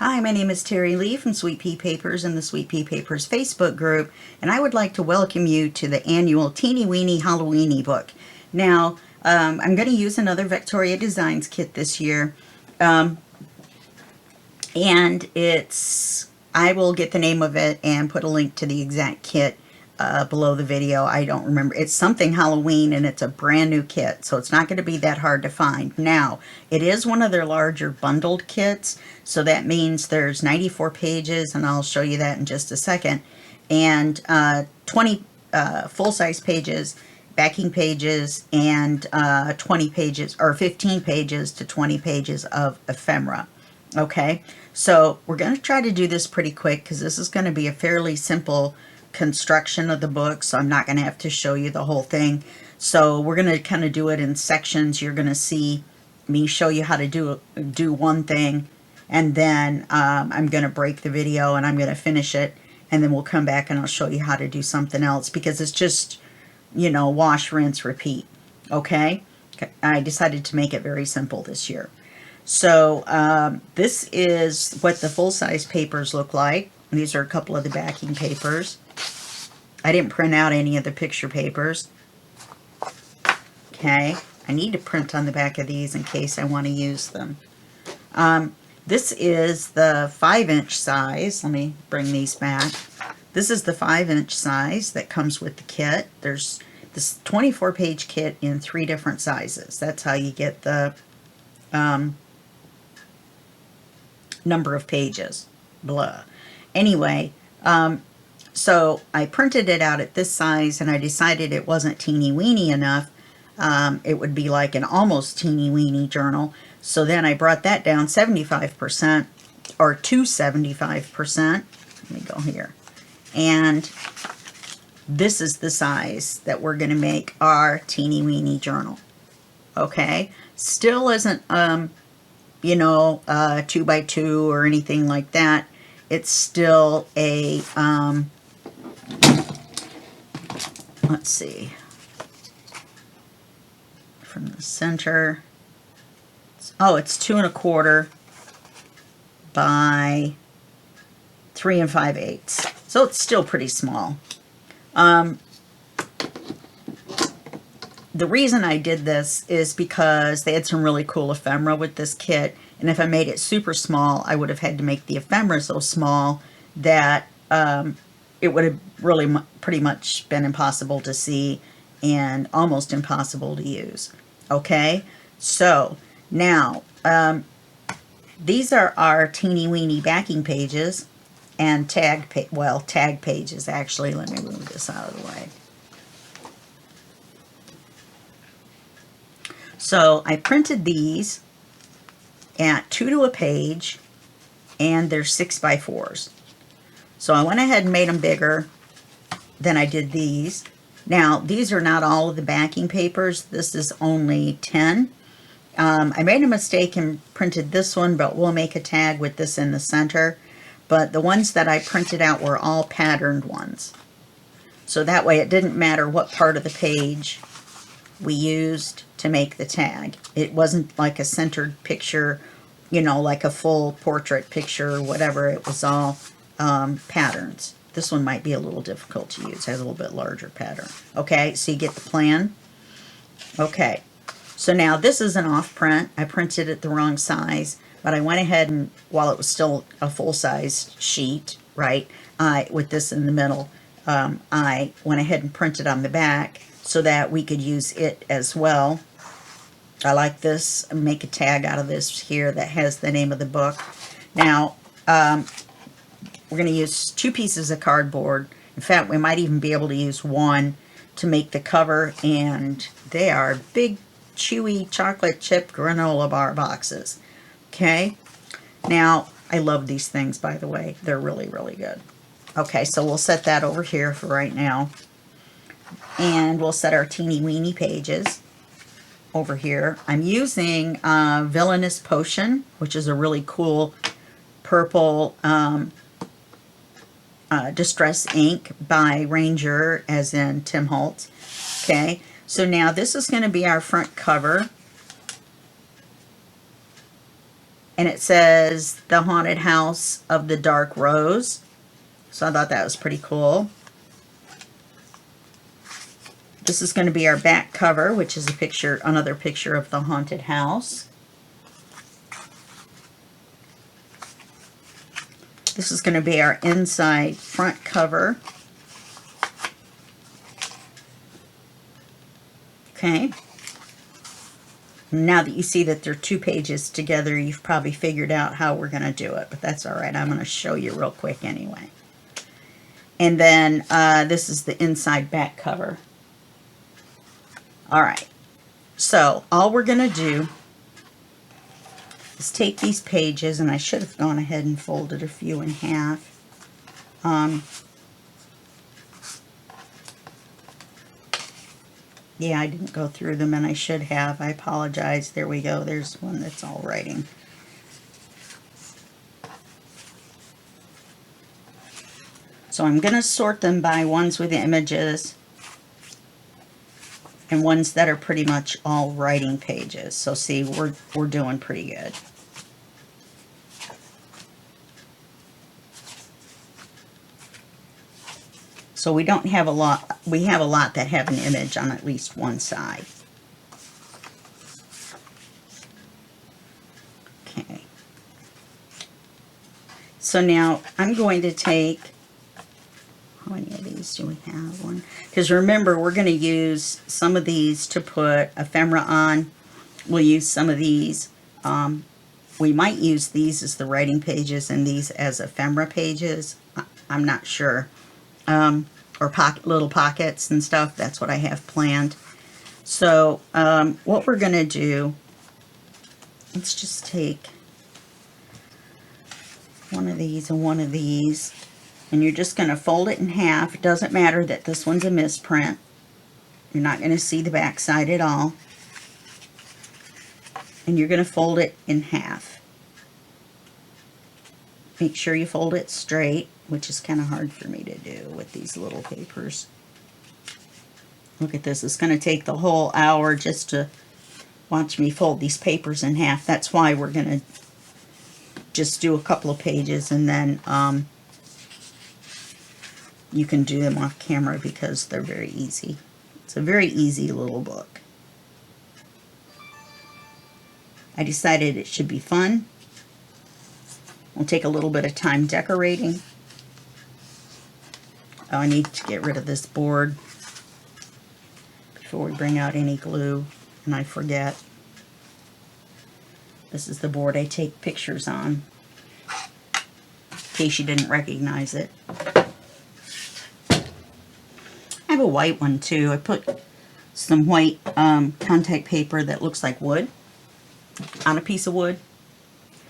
Hi, my name is Terry Lee from Sweet Pea Papers in the Sweet Pea Papers Facebook group, and I would like to welcome you to the annual Teeny Weeny Halloweeny book. Now, I'm going to use another Victoria Designs kit this year, and I will get the name of it and put a link to the exact kit below the video. I don't remember. It's something Halloween, and it's a brand new kit, so it's not going to be that hard to find. Now, it is one of their larger bundled kits, so that means there's 94 pages, and I'll show you that in just a second, and 20 full-size pages, backing pages, and 20 pages, or 15 pages to 20 pages of ephemera. Okay, so we're going to try to do this pretty quick because this is going to be a fairly simple construction of the book, so I'm not going to have to show you the whole thing. So we're going to kind of do it in sections. You're going to see me show you how to do one thing, and then I'm going to break the video and I'm going to finish it, and then we'll come back and I'll show you how to do something else, because it's just, you know, wash, rinse, repeat. Okay, I decided to make it very simple this year. So this is what the full-size papers look like. These are a couple of the backing papers. I didn't print out any of the picture papers. Okay, I need to print on the back of these in case I want to use them. This is the 5-inch size. Let me bring these back. This is the 5-inch size that comes with the kit. There's this 24-page kit in 3 different sizes. That's how you get the number of pages. Blah. Anyway, so I printed it out at this size, and I decided it wasn't teeny weeny enough. It would be like an almost teeny weeny journal. So then I brought that down 75%, or to 75%. Let me go here. And this is the size that we're going to make our teeny weeny journal. Okay, still isn't you know, 2x2 or anything like that. It's still a let's see, from the center, it's 2 1/4 by 3 5/8, so it's still pretty small. The reason I did this is because they had some really cool ephemera with this kit, and if I made it super small, I would have had to make the ephemera so small that it would have really pretty much been impossible to see and almost impossible to use. Okay, so now these are our teeny weeny backing pages and tag pages actually. Let me move this out of the way. So I printed these at 2 to a page, and they're 6x4s. So I went ahead and made them bigger than I did these. Now, these are not all of the backing papers. This is only 10. I made a mistake and printed this one, but we'll make a tag with this in the center. But the ones that I printed out were all patterned ones. So that way it didn't matter what part of the page we used to make the tag. It wasn't like a centered picture, you know, like a full portrait picture or whatever. It was all patterns. This one might be a little difficult to use. It has a little bit larger pattern. Okay, so you get the plan. Okay, so now this is an off print. I printed it the wrong size, but I went ahead and, while it was still a full-size sheet, right, with this in the middle, I went ahead and printed on the back so that we could use it as well. I like this. Make a tag out of this here that has the name of the book. Now, we're going to use 2 pieces of cardboard. In fact, we might even be able to use 1 to make the cover, and they are big, chewy chocolate chip granola bar boxes. Okay? Now, I love these things, by the way. They're really, really good. Okay, so we'll set that over here for right now. And we'll set our teeny weeny pages over here. I'm using Villainous Potion, which is a really cool purple distress ink by Ranger, as in Tim Holtz. Okay, so now this is going to be our front cover. and it says The Haunted House of the Dark Rose. So I thought that was pretty cool. This is going to be our back cover, which is a picture, another picture of the haunted house. This is going to be our inside front cover. Okay. Now that you see that they're 2 pages together, you've probably figured out how we're going to do it, but that's all right. I'm going to show you real quick anyway. And then this is the inside back cover. All right. So all we're going to do is take these pages, and I should have gone ahead and folded a few in half. Yeah, I didn't go through them, and I should have. I apologize. There we go. There's one that's all writing. So I'm going to sort them by ones with images and ones that are pretty much all writing pages. So see, we're doing pretty good. So we don't have a lot, we have a lot that have an image on at least one side. Okay. So now I'm going to take, how many of these do we have? One. Because remember, we're going to use some of these to put ephemera on. We'll use some of these. We might use these as the writing pages and these as ephemera pages. I'm not sure. Or little pockets and stuff. That's what I have planned. So what we're going to do, let's just take one of these and one of these, and you're just going to fold it in half. It doesn't matter that this one's a misprint. You're not going to see the back side at all. And you're going to fold it in half. Make sure you fold it straight, which is kind of hard for me to do with these little papers. Look at this. It's going to take the whole hour just to watch me fold these papers in half. That's why we're going to just do a couple of pages, and then you can do them off camera because they're very easy. It's a very easy little book. I decided it should be fun. We'll take a little bit of time decorating. Oh, I need to get rid of this board before we bring out any glue, and I forget. This is the board I take pictures on, in case you didn't recognize it. I have a white one too. I put some white contact paper that looks like wood on a piece of wood.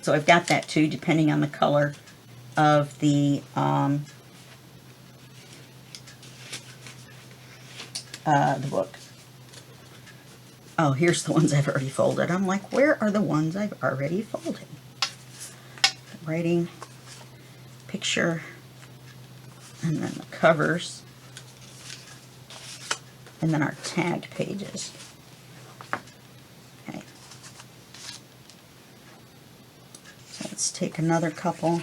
So I've got that too, depending on the color of the book. Oh, here's the ones I've already folded. I'm like, where are the ones I've already folded? Writing, picture, and then the covers, and then our tagged pages. Okay. So let's take another couple.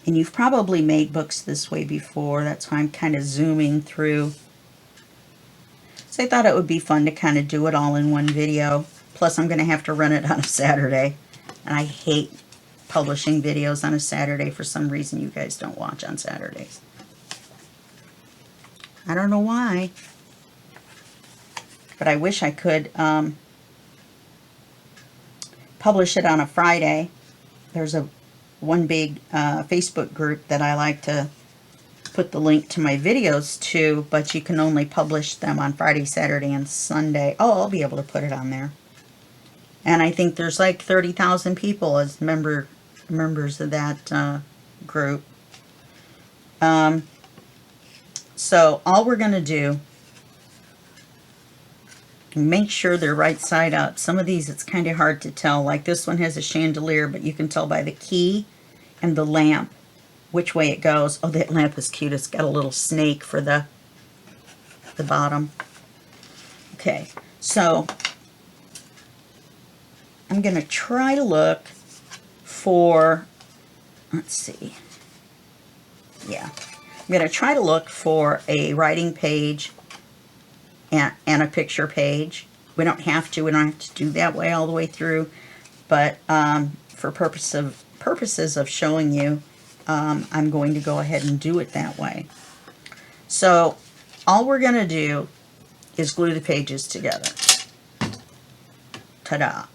And you've probably made books this way before. That's why I'm kind of zooming through. So I thought it would be fun to kind of do it all in one video. Plus I'm going to have to run it on a Saturday. And I hate publishing videos on a Saturday. For some reason you guys don't watch on Saturdays. I don't know why. But I wish I could publish it on a Friday. There's one big Facebook group that I like to put the link to my videos to, but you can only publish them on Friday, Saturday, and Sunday. Oh, I'll be able to put it on there. And I think there's like 30,000 people as members of that group. So all we're going to do, make sure they're right side up. Some of these it's kind of hard to tell. Like this one has a chandelier, but you can tell by the key and the lamp which way it goes. Oh, that lamp is cute. It's got a little snake for the bottom. Okay, So I'm going to try to look for, let's see, yeah, I'm going to try to look for a writing page and a picture page. We don't have to do that way all the way through, but for purposes of showing you, I'm going to go ahead and do it that way. So all we're going to do is glue the pages together. Ta-da!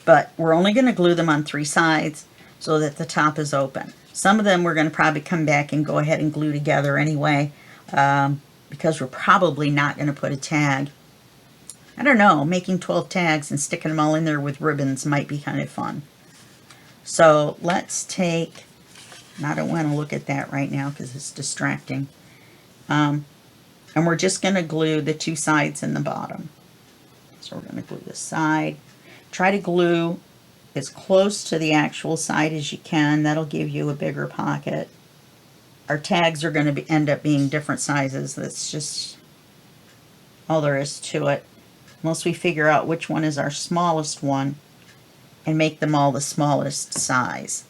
But we're only going to glue them on 3 sides so that the top is open. Some of them we're going to probably come back and go ahead and glue together anyway, because we're probably not going to put a tag. I don't know, making 12 tags and sticking them all in there with ribbons might be kind of fun. So let's take, and I don't want to look at that right now because it's distracting. And we're just going to glue the 2 sides in the bottom. So we're going to glue this side. Try to glue as close to the actual side as you can. That'll give you a bigger pocket. Our tags are going to end up being different sizes. That's just all there is to it. Unless we figure out which one is our smallest one and make them all the smallest size.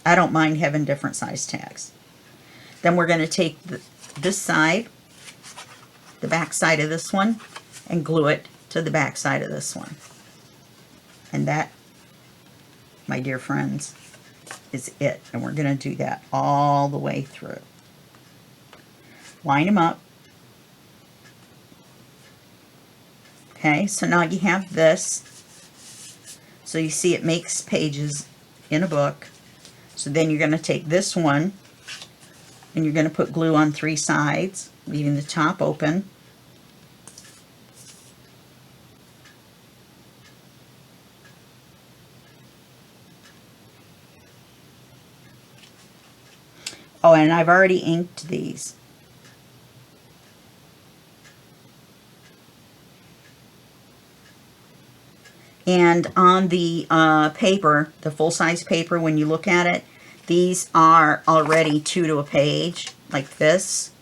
I don't mind having different size tags. Then we're going to take this side, the back side of this one, and glue it to the back side of this one. And that, my dear friends, is it. And we're going to do that all the way through. Line them up. Okay, so now you have this. So you see it makes pages in a book. So then you're going to take this one and you're going to put glue on 3 sides, leaving the top open. Oh, and I've already inked these. And on the paper, the full-size paper, when you look at it, these are already 2 to a page, like this.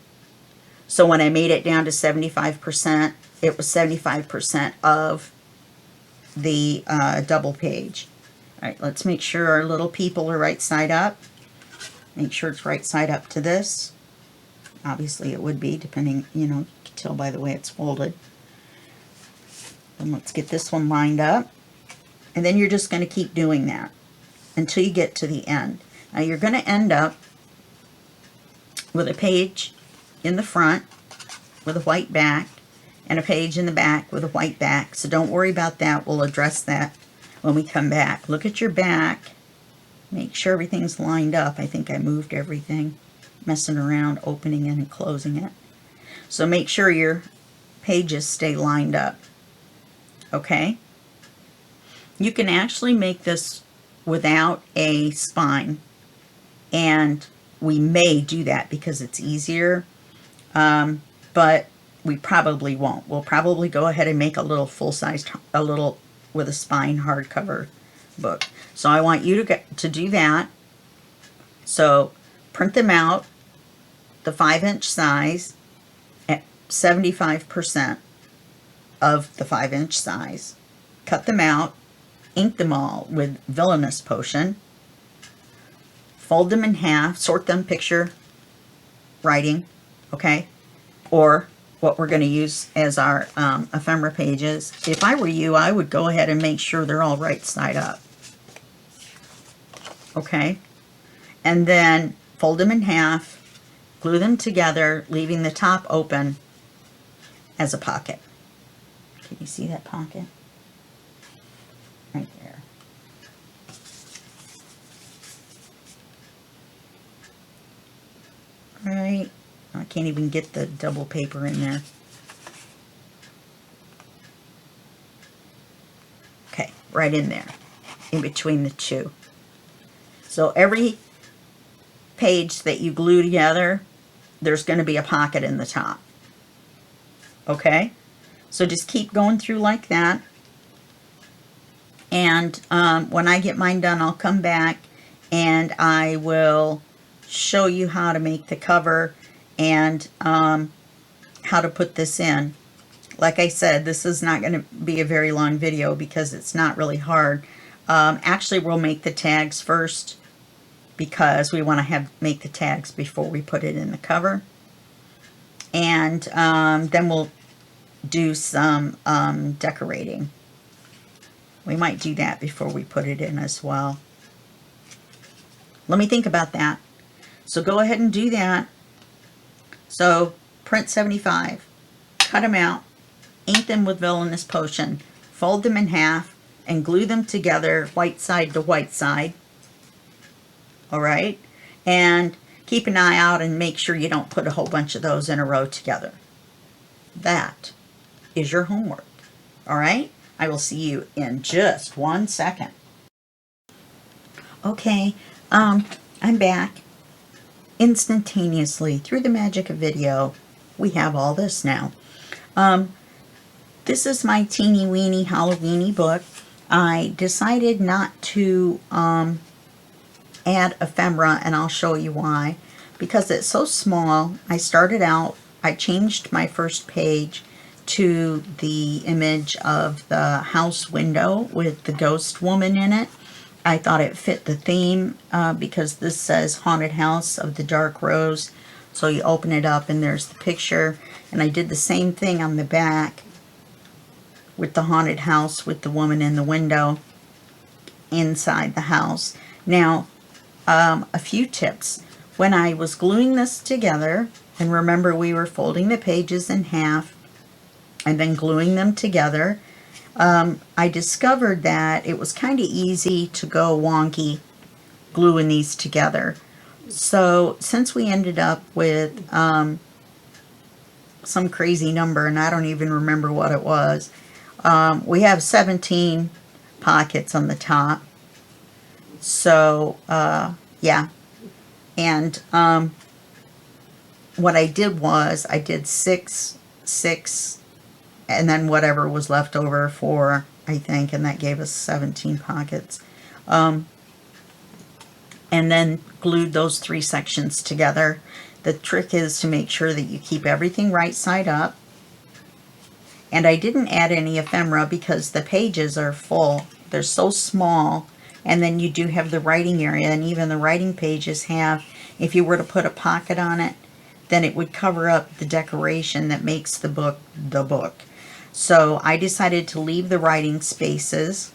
So when I made it down to 75%, it was 75% of the double page. All right, let's make sure our little people are right side up. Make sure it's right side up to this. Obviously it would be, depending, you know, you can tell by the way it's folded. And let's get this one lined up. And then you're just going to keep doing that until you get to the end. Now you're going to end up with a page in the front with a white back and a page in the back with a white back. So don't worry about that. We'll address that when we come back. Look at your back. Make sure everything's lined up. I think I moved everything, messing around, opening it and closing it. So make sure your pages stay lined up. Okay? You can actually make this without a spine, and we may do that because it's easier, but we probably won't. We'll probably go ahead and make a little full-size, a little with a spine hardcover book. So I want you to do that. So print them out, the 5-inch size at 75% of the 5-inch size. Cut them out. Ink them all with Villainous Potion. Fold them in half. Sort them picture writing. Okay? Or what we're going to use as our ephemera pages. If I were you, I would go ahead and make sure they're all right side up. Okay? And then fold them in half. Glue them together, leaving the top open as a pocket. Can you see that pocket? Right there. Right. I can't even get the double paper in there. Okay, right in there, in between the two. So every page that you glue together, there's going to be a pocket in the top. Okay? So just keep going through like that. And when I get mine done, I'll come back and I will show you how to make the cover and how to put this in. like I said, this is not going to be a very long video because it's not really hard. Actually, we'll make the tags first because we want to make the tags before we put it in the cover. And then we'll do some decorating. We might do that before we put it in as well. Let me think about that. So go ahead and do that. So print 75, cut them out, ink them with Villainous Potion, fold them in half, and glue them together white side to white side. Alright? And keep an eye out and make sure you don't put a whole bunch of those in a row together. That is your homework. Alright? I will see you in just 1 second. Okay, I'm back. Instantaneously, through the magic of video, we have all this now. This is my teeny weeny Halloweeny book. I decided not to add ephemera, and I'll show you why. Because it's so small. I started out, I changed my first page to the image of the house window with the ghost woman in it. I thought it fit the theme because this says Haunted House of the Dark Rose. So you open it up and there's the picture. And I did the same thing on the back with the haunted house with the woman in the window inside the house. Now, a few tips. When I was gluing this together, and remember we were folding the pages in half and then gluing them together, I discovered that it was kind of easy to go wonky gluing these together. So since we ended up with some crazy number, and I don't even remember what it was, we have 17 pockets on the top. So yeah, and what I did was I did 6, 6, and then whatever was left over, 4, I think, and that gave us 17 pockets. And then glued those 3 sections together. The trick is to make sure that you keep everything right side up. And I didn't add any ephemera because the pages are full. They're so small. And then you do have the writing area, and even the writing pages have, if you were to put a pocket on it, then it would cover up the decoration that makes the book the book. So I decided to leave the writing spaces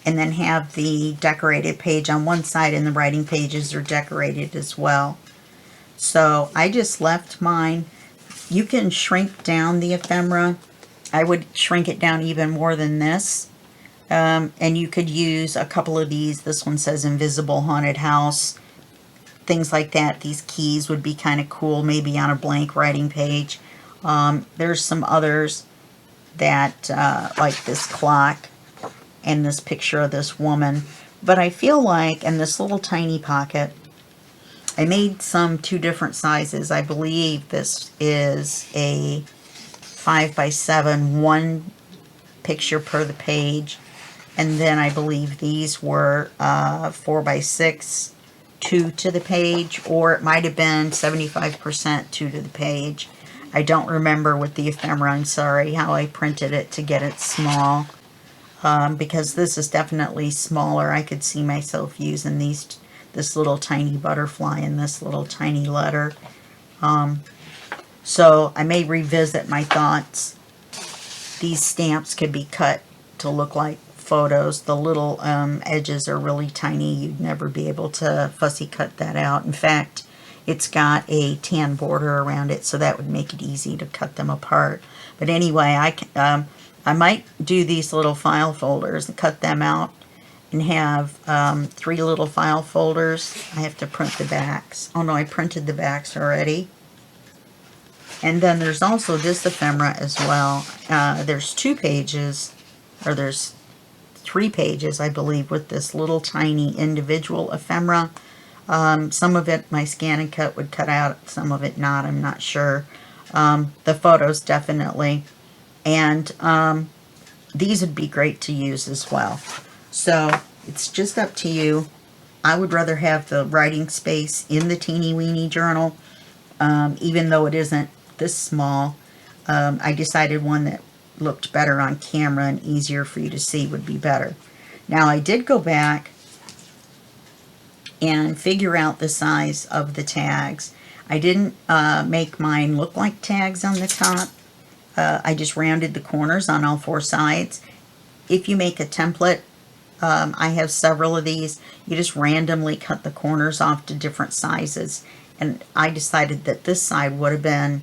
and then have the decorated page on one side, and the writing pages are decorated as well. So I just left mine. You can shrink down the ephemera. I would shrink it down even more than this. And you could use a couple of these. This one says Invisible Haunted House. Things like that. These keys would be kind of cool, maybe on a blank writing page. There's some others that, like this clock and this picture of this woman. But I feel like, in this little tiny pocket, I made some 2 different sizes. I believe this is a 5x7, 1 picture per the page. And then I believe these were 4x6, 2 to the page, or it might have been 75% 2 to the page. I don't remember with the ephemera, I'm sorry, how I printed it to get it small. Because this is definitely smaller. I could see myself using this little tiny butterfly and this little tiny letter. So I may revisit my thoughts. These stamps could be cut to look like photos. The little edges are really tiny. You'd never be able to fussy cut that out. In fact, it's got a tan border around it, so that would make it easy to cut them apart. But anyway, I might do these little file folders and cut them out and have 3 little file folders. I have to print the backs. Oh no, I printed the backs already. And then there's also this ephemera as well. There's 2 pages, or there's 3 pages, I believe, with this little tiny individual ephemera. Some of it my scan and cut would cut out, some of it not, I'm not sure. The photos definitely. And these would be great to use as well. So it's just up to you. I would rather have the writing space in the teeny weeny journal, even though it isn't this small. I decided one that looked better on camera and easier for you to see would be better. Now I did go back and figure out the size of the tags. I didn't make mine look like tags on the top. I just rounded the corners on all 4 sides. If you make a template, I have several of these, you just randomly cut the corners off to different sizes. And I decided that this side would have been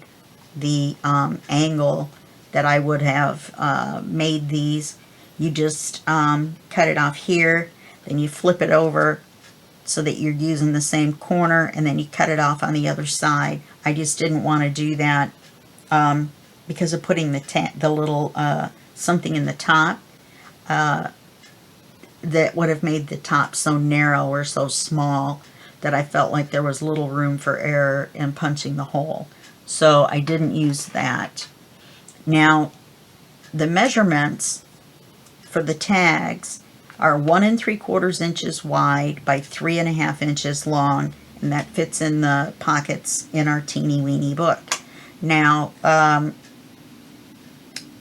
the angle that I would have made these. You just cut it off here, then you flip it over so that you're using the same corner, and then you cut it off on the other side. I just didn't want to do that because of putting the little something in the top that would have made the top so narrow or so small that I felt like there was little room for error in punching the hole. So I didn't use that. Now, the measurements for the tags are 1 3/4 inches wide by 3.5 inches long, and that fits in the pockets in our teeny weeny book. Now,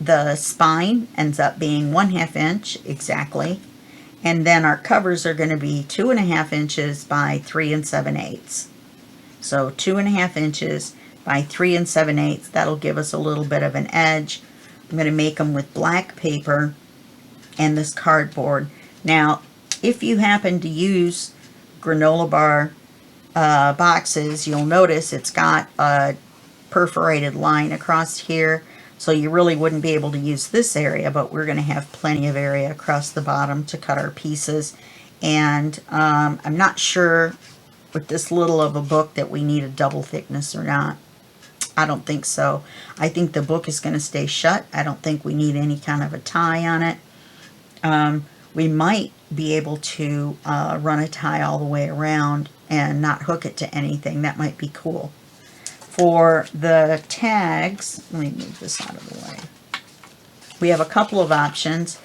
the spine ends up being 1/2 inch exactly, and then our covers are going to be 2.5 inches by 3 7/8. So 2.5 inches by 3 7/8. That'll give us a little bit of an edge. I'm going to make them with black paper and this cardboard. Now, if you happen to use granola bar boxes, you'll notice it's got a perforated line across here. So you really wouldn't be able to use this area, but we're going to have plenty of area across the bottom to cut our pieces. And I'm not sure with this little of a book that we need a double thickness or not. I don't think so. I think the book is going to stay shut. I don't think we need any kind of a tie on it. We might be able to run a tie all the way around and not hook it to anything. That might be cool. For the tags, let me move this out of the way. We have a couple of options.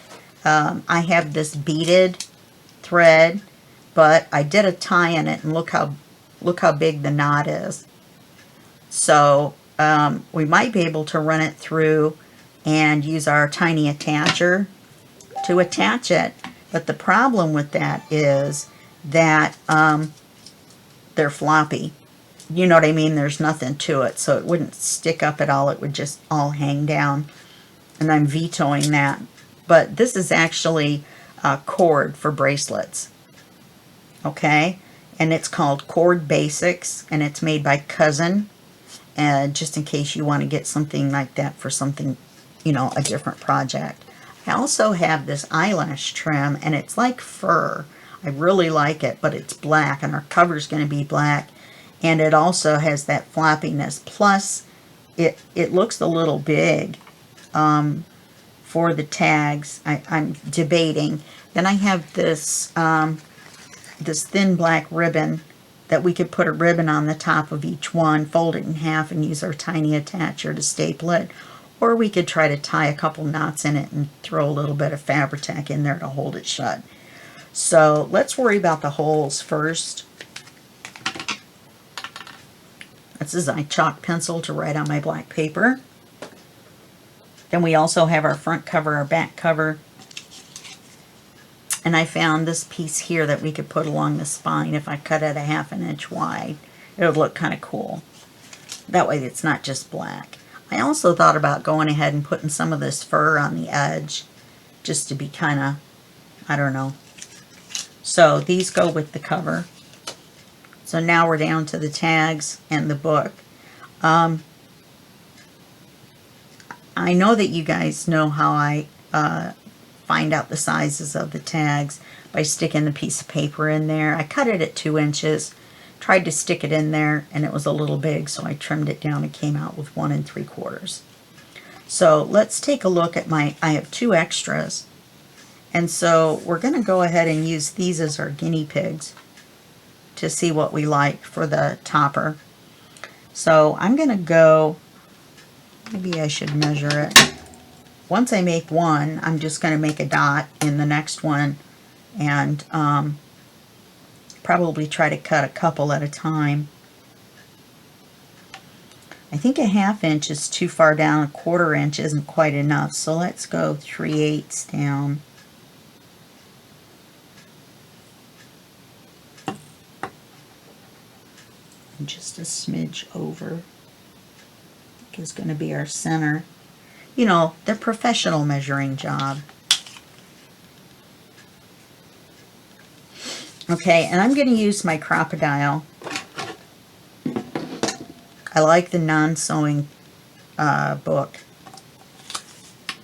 I have this beaded thread, but I did a tie in it, and look how big the knot is. So we might be able to run it through and use our tiny attacher to attach it. But the problem with that is that they're floppy. You know what I mean? There's nothing to it, so it wouldn't stick up at all. It would just all hang down, and I'm vetoing that. But this is actually cord for bracelets, okay? And it's called Cord Basics, and it's made by Cousin, just in case you want to get something like that for something, you know, a different project. I also have this eyelash trim, and it's like fur. I really like it, but it's black, and our cover's going to be black. And it also has that floppiness. Plus, it looks a little big for the tags. I'm debating. Then I have this this thin black ribbon that we could put a ribbon on the top of each one, fold it in half, and use our tiny attacher to staple it. Or we could try to tie a couple knots in it and throw a little bit of Fabri-Tac in there to hold it shut. So let's worry about the holes first. This is my chalk pencil to write on my black paper. Then we also have our front cover, our back cover. And I found this piece here that we could put along the spine. If I cut it 1/2 inch wide, it would look kind of cool. That way it's not just black. I also thought about going ahead and putting some of this fur on the edge, just to be kind of, I don't know. So these go with the cover. So now we're down to the tags and the book. I know that you guys know how I find out the sizes of the tags by sticking the piece of paper in there. I cut it at 2 inches, tried to stick it in there, and it was a little big, so I trimmed it down and came out with 1 3/4. So let's take a look at I have 2 extras. And so we're going to go ahead and use these as our guinea pigs to see what we like for the topper. So I'm going to go, maybe I should measure it. Once I make one, I'm just going to make a dot in the next one and probably try to cut a couple at a time. I think a 1/2 inch is too far down, 1/4 inch isn't quite enough, so let's go 3/8 down. And just a smidge over is going to be our center. You know, the professional measuring job. Okay, and I'm going to use my Crocodile. I like the non-sewing book.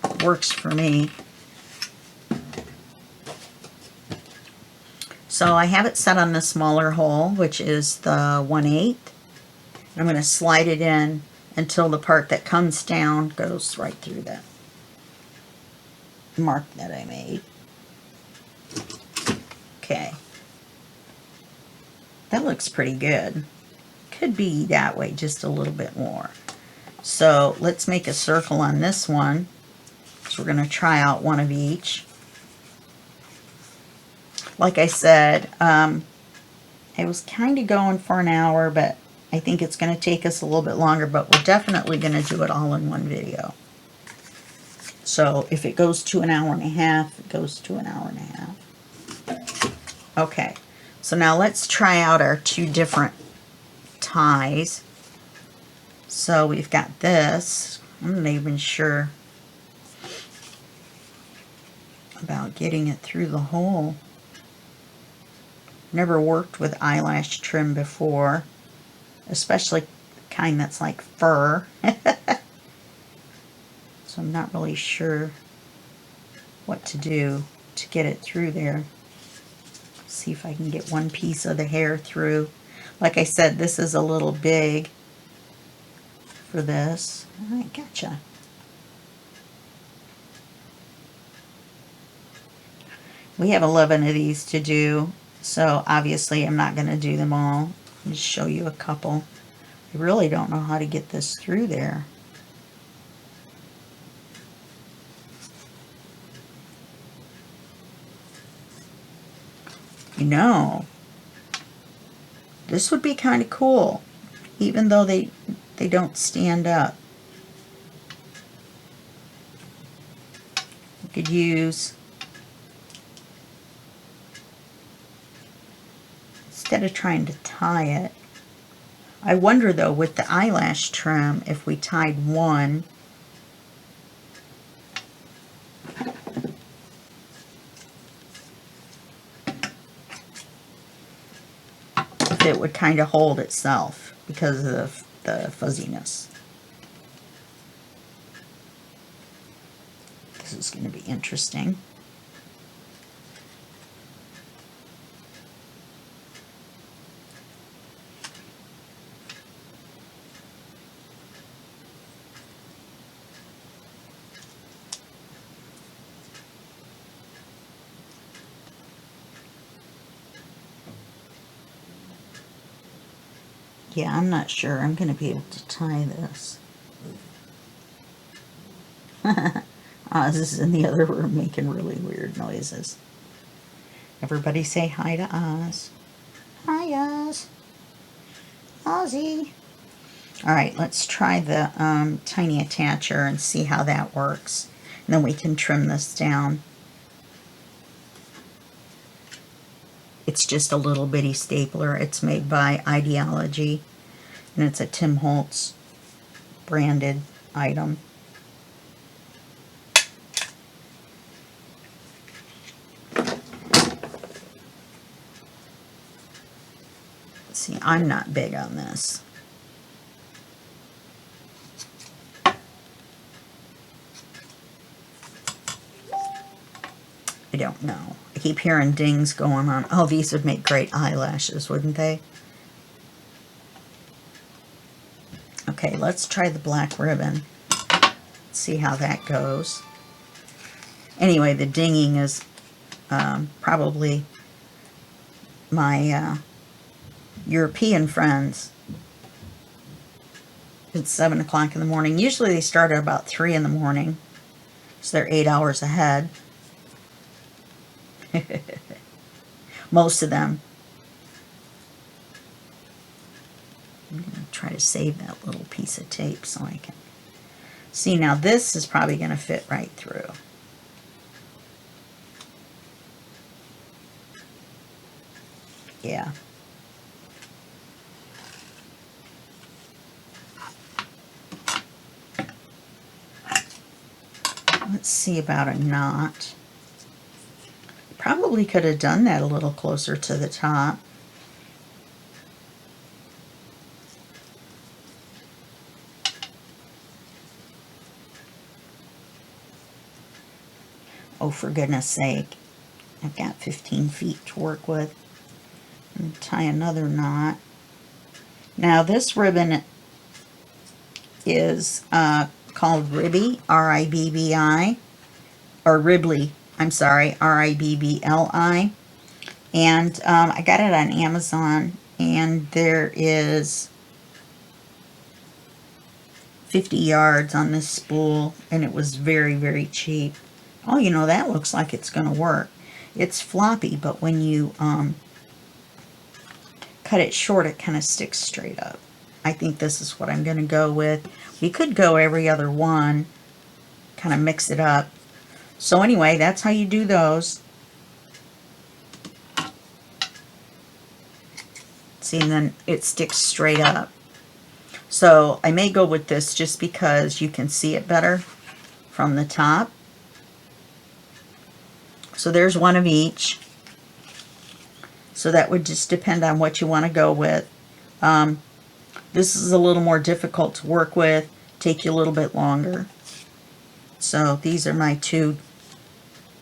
It works for me. So I have it set on the smaller hole, which is the 1/8. I'm going to slide it in until the part that comes down goes right through the mark that I made. Okay. That looks pretty good. Could be that way just a little bit more. So let's make a circle on this one. So we're going to try out one of each. Like I said, I was kind of going for an hour, but I think it's going to take us a little bit longer, but we're definitely going to do it all in one video. So if it goes to 1.5 hours, it goes to 1.5 hours. Okay, so now let's try out our 2 different ties. So we've got this. I'm not even sure about getting it through the hole. Never worked with eyelash trim before, especially the kind that's like fur. So I'm not really sure what to do to get it through there. See if I can get one piece of the hair through. Like I said, this is a little big for this. All right, gotcha. We have 11 of these to do, so obviously I'm not going to do them all. I'll just show you a couple. I really don't know how to get this through there. You know, this would be kind of cool, even though they don't stand up. You could use, instead of trying to tie it, I wonder though with the eyelash trim if we tied one, if it would kind of hold itself because of the fuzziness. This is going to be interesting. Yeah, I'm not sure I'm going to be able to tie this. Oz is in the other room making really weird noises. Everybody say hi to Oz. Hi, Oz. Ozzy. Alright, let's try the tiny attacher and see how that works. And then we can trim this down. It's just a little bitty stapler. It's made by Ideology, and it's a Tim Holtz branded item. See, I'm not big on this. I don't know. I keep hearing dings going on. Oh, these would make great eyelashes, wouldn't they? Okay, let's try the black ribbon. See how that goes. Anyway, the dinging is probably my European friends. It's 7 o'clock in the morning. Usually they start at about 3 in the morning, so they're 8 hours ahead. Most of them. I'm going to try to save that little piece of tape so I can see. Now this is probably going to fit right through. Yeah. Let's see about a knot. Probably could have done that a little closer to the top. Oh, for goodness sake. I've got 15 feet to work with. And tie another knot. Now this ribbon is called Ribby, R-I-B-B-I, or Ribley, I'm sorry, R-I-B-B-L-I. And I got it on Amazon, and there is 50 yards on this spool, and it was very, very cheap. Oh, you know, that looks like it's going to work. It's floppy, but when you cut it short, it kind of sticks straight up. I think this is what I'm going to go with. We could go every other one, kind of mix it up. So anyway, that's how you do those. See, and then it sticks straight up. So I may go with this just because you can see it better from the top. So there's one of each. So that would just depend on what you want to go with. This is a little more difficult to work with, take you a little bit longer. So these are my two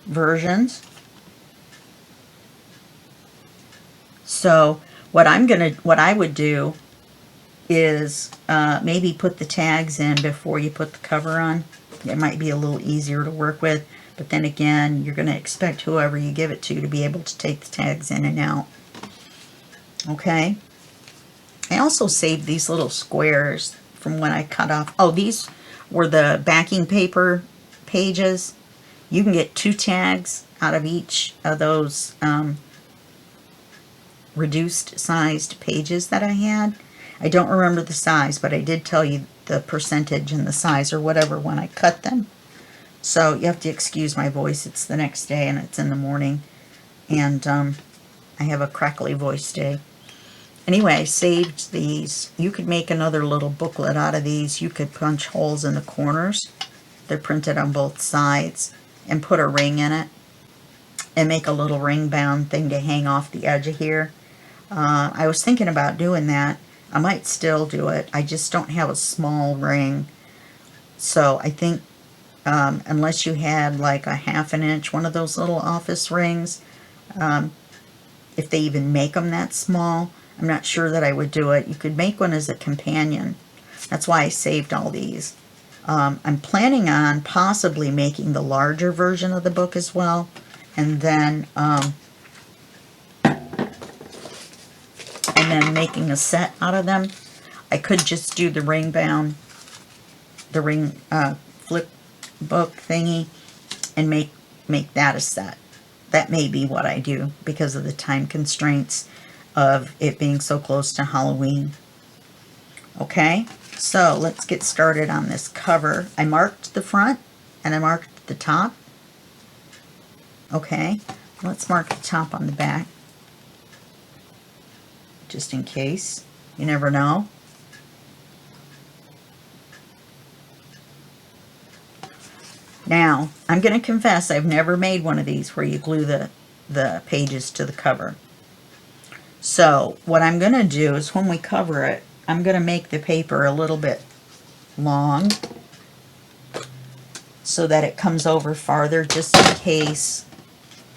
versions. So what I would do is maybe put the tags in before you put the cover on. It might be a little easier to work with, but then again, you're going to expect whoever you give it to be able to take the tags in and out. Okay. I also saved these little squares from when I cut off. Oh, these were the backing paper pages. You can get 2 tags out of each of those reduced sized pages that I had. I don't remember the size, but I did tell you the percentage and the size or whatever when I cut them. So you have to excuse my voice. It's the next day and it's in the morning. And I have a crackly voice day. Anyway, I saved these. You could make another little booklet out of these. You could punch holes in the corners. They're printed on both sides. And put a ring in it. And make a little ring bound thing to hang off the edge of here. I was thinking about doing that. I might still do it. I just don't have a small ring. So I think unless you had like a 1/2 inch, one of those little office rings, if they even make them that small, I'm not sure that I would do it. You could make one as a companion. That's why I saved all these. I'm planning on possibly making the larger version of the book as well. And then making a set out of them. I could just do the ring bound, the ring flip book thingy, and make that a set. That may be what I do because of the time constraints of it being so close to Halloween. Okay, so let's get started on this cover. I marked the front and I marked the top. Okay, let's mark the top on the back, just in case. You never know. Now, I'm going to confess I've never made one of these where you glue the pages to the cover. So what I'm going to do is when we cover it, I'm going to make the paper a little bit long so that it comes over farther, just in case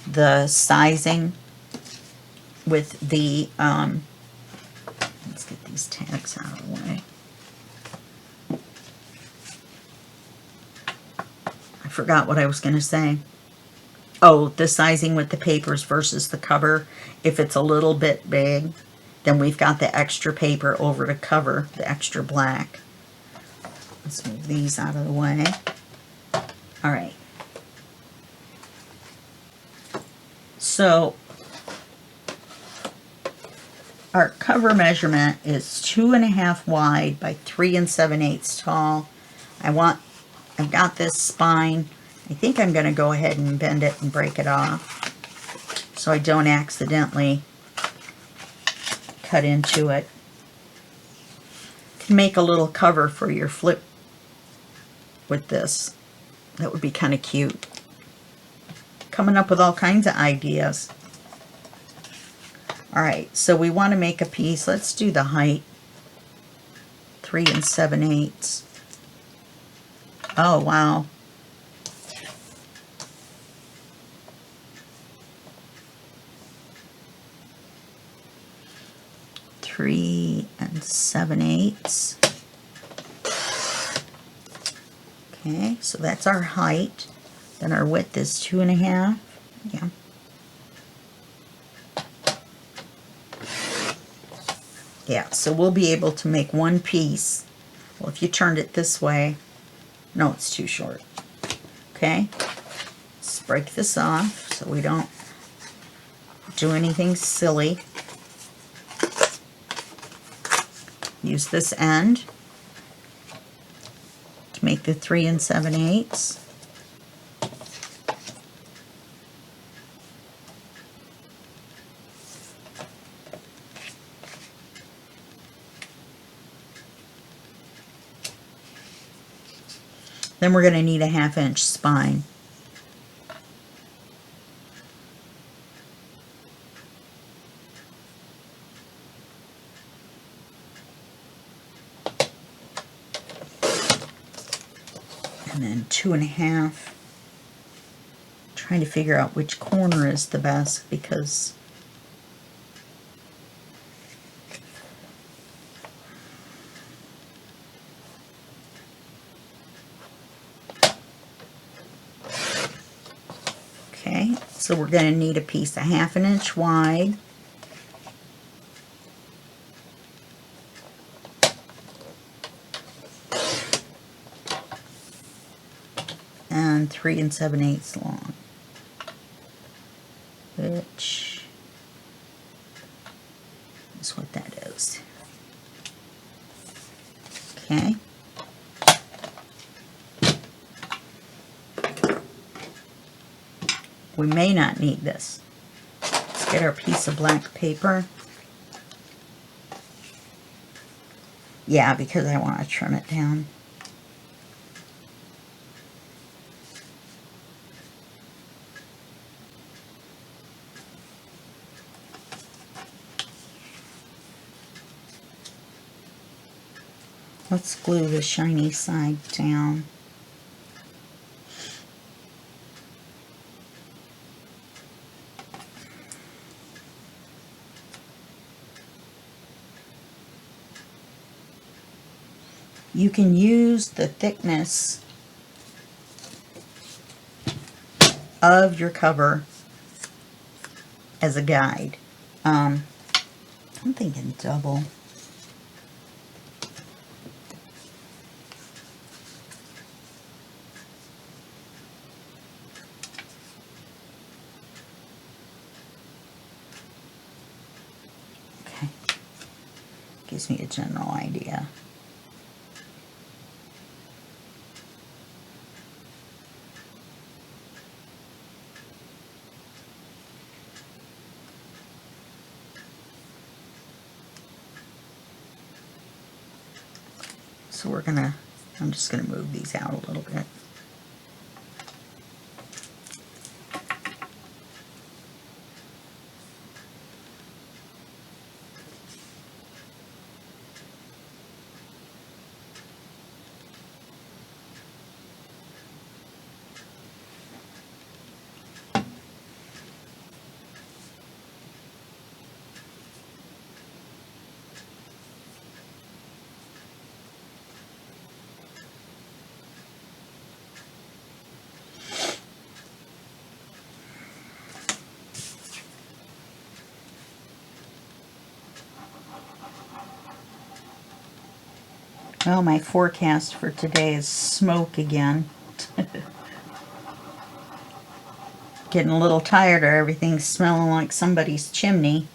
the sizing with the, let's get these tags out of the way. I forgot what I was going to say. Oh, the sizing with the papers versus the cover. If it's a little bit big, then we've got the extra paper over to cover the extra black. Let's move these out of the way. All right. So, our cover measurement is 2.5 wide by 3 7/8 tall. I've got this spine. I think I'm going to go ahead and bend it and break it off so I don't accidentally cut into it. You can make a little cover for your flip with this. That would be kind of cute. Coming up with all kinds of ideas. Alright, so we want to make a piece. Let's do the height. 3 7/8. Oh, wow. Three and 7/8. Okay, so that's our height. Then our width is 2.5. Yeah. Yeah, so we'll be able to make one piece. Well, if you turned it this way, no, it's too short. Okay, let's break this off so we don't do anything silly. Use this end to make the 3 7/8. Then we're going to need a 1/2 inch spine. And then 2.5. Trying to figure out which corner is the best because okay, so we're going to need a piece a 1/2 inch wide. And 3 7/8 long, which is what that is. Okay. We may not need this. Let's get our piece of black paper. Yeah, because I want to trim it down. Let's glue the shiny side down. You can use the thickness of your cover as a guide. I'm thinking double. Okay, gives me a general idea. So I'm just gonna move these out a little bit. Well, my forecast for today is smoke again. Getting a little tired of everything smelling like somebody's chimney.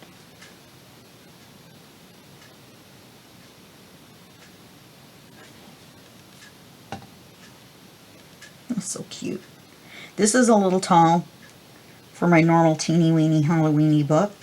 That's so cute. This is a little tall for my normal teeny weeny Halloweeny book.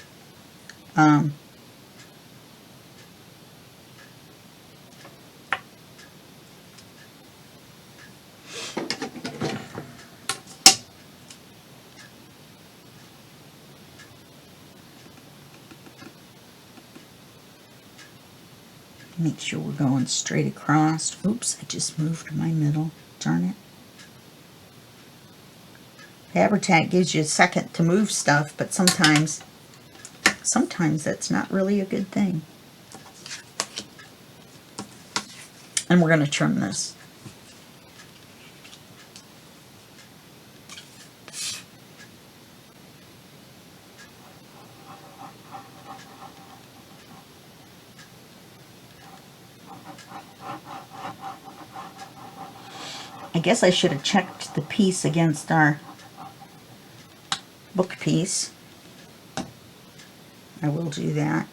Make sure we're going straight across. Oops, I just moved my middle. Darn it. Fabri-Tac gives you a second to move stuff, but sometimes that's not really a good thing. And we're going to trim this. I guess I should have checked the piece against our book piece. I will do that.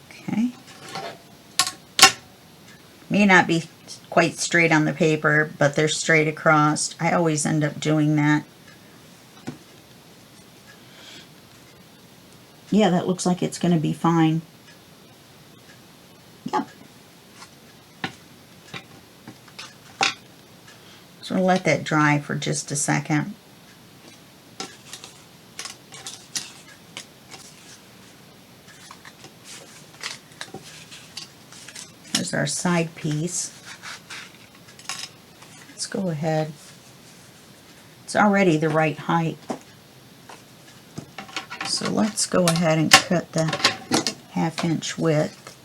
Okay. May not be quite straight on the paper, but they're straight across. I always end up doing that. Yeah, that looks like it's going to be fine. Yep. So I'll let that dry for just a second. There's our side piece. Let's go ahead. It's already the right height. So let's go ahead and cut the 1/2 inch width.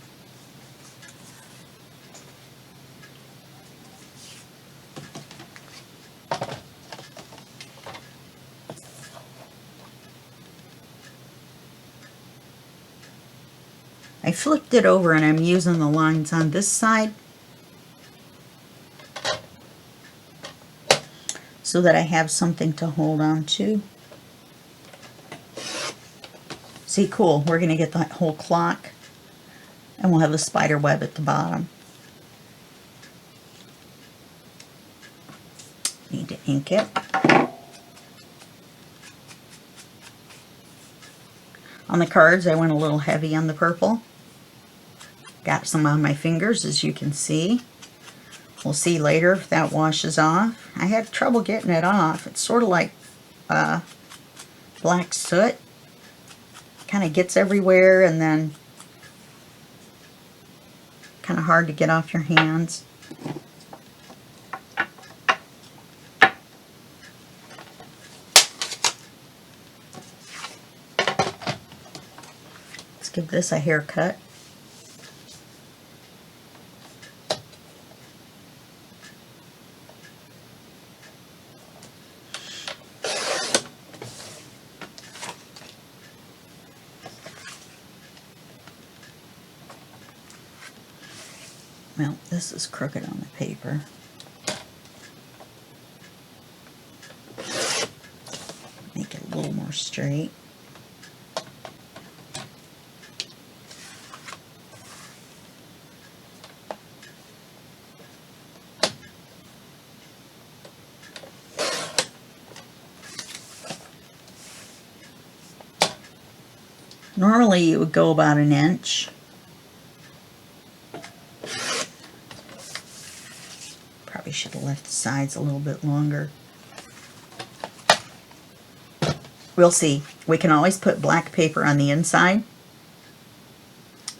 I flipped it over and I'm using the lines on this side so that I have something to hold on to. See, cool, we're going to get that whole clock and we'll have the spider web at the bottom. Need to ink it. On the cards, I went a little heavy on the purple. Got some on my fingers, as you can see. We'll see later if that washes off. I had trouble getting it off. It's sort of like black soot. Kind of gets everywhere and then kind of hard to get off your hands. Let's give this a haircut. Well, this is crooked on the paper. Make it a little more straight. Normally you would go about 1 inch. Probably should have left the sides a little bit longer. We'll see. We can always put black paper on the inside.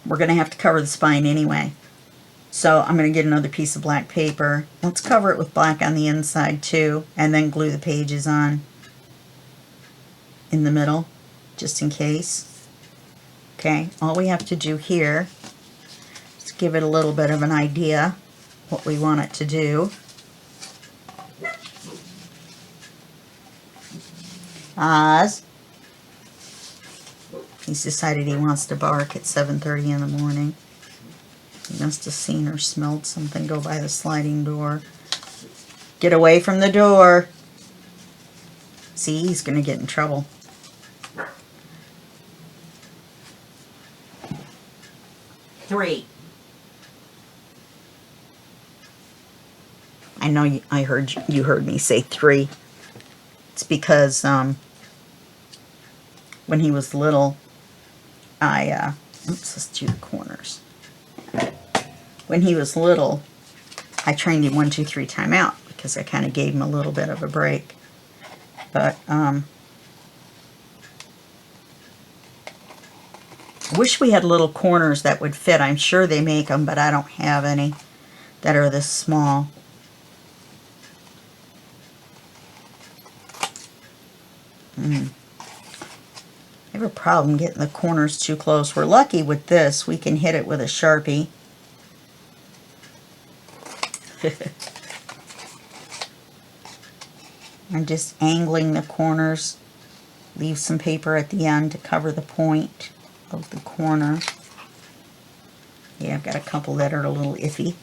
We're going to have to cover the spine anyway. So I'm going to get another piece of black paper. Let's cover it with black on the inside too, and then glue the pages on in the middle, just in case. Okay, all we have to do here is give it a little bit of an idea what we want it to do. Oz. He's decided he wants to bark at 7:30 in the morning. He must have seen or smelled something go by the sliding door. Get away from the door. See, he's going to get in trouble. Three. I know you heard me say 3. It's because when he was little, oops, let's do the corners. When he was little, I trained him 1, 2, 3 time out because I kind of gave him a little bit of a break. But I wish we had little corners that would fit. I'm sure they make them, but I don't have any that are this small. I have a problem getting the corners too close. We're lucky with this. We can hit it with a Sharpie. I'm just angling the corners. Leave some paper at the end to cover the point of the corner. Yeah, I've got a couple that are a little iffy.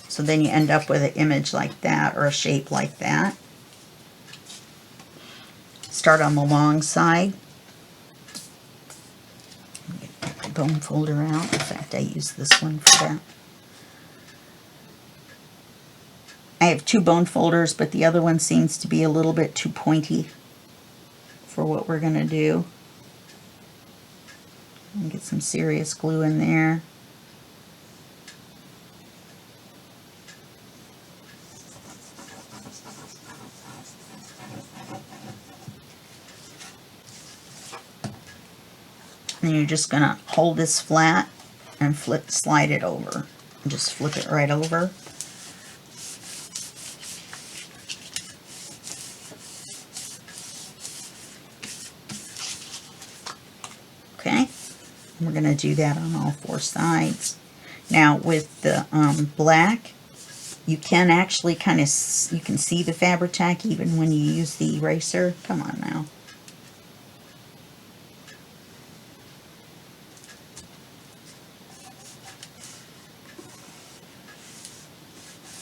So then you end up with an image like that or a shape like that. Start on the long side. Get my bone folder out. In fact, I use this one for that. I have 2 bone folders, but the other one seems to be a little bit too pointy for what we're going to do. And get some serious glue in there. And you're just going to hold this flat and slide it over. And just flip it right over. Okay, and we're going to do that on all 4 sides. Now with the black, you can actually kind of, you can see the Fabri-Tac even when you use the eraser. Come on now.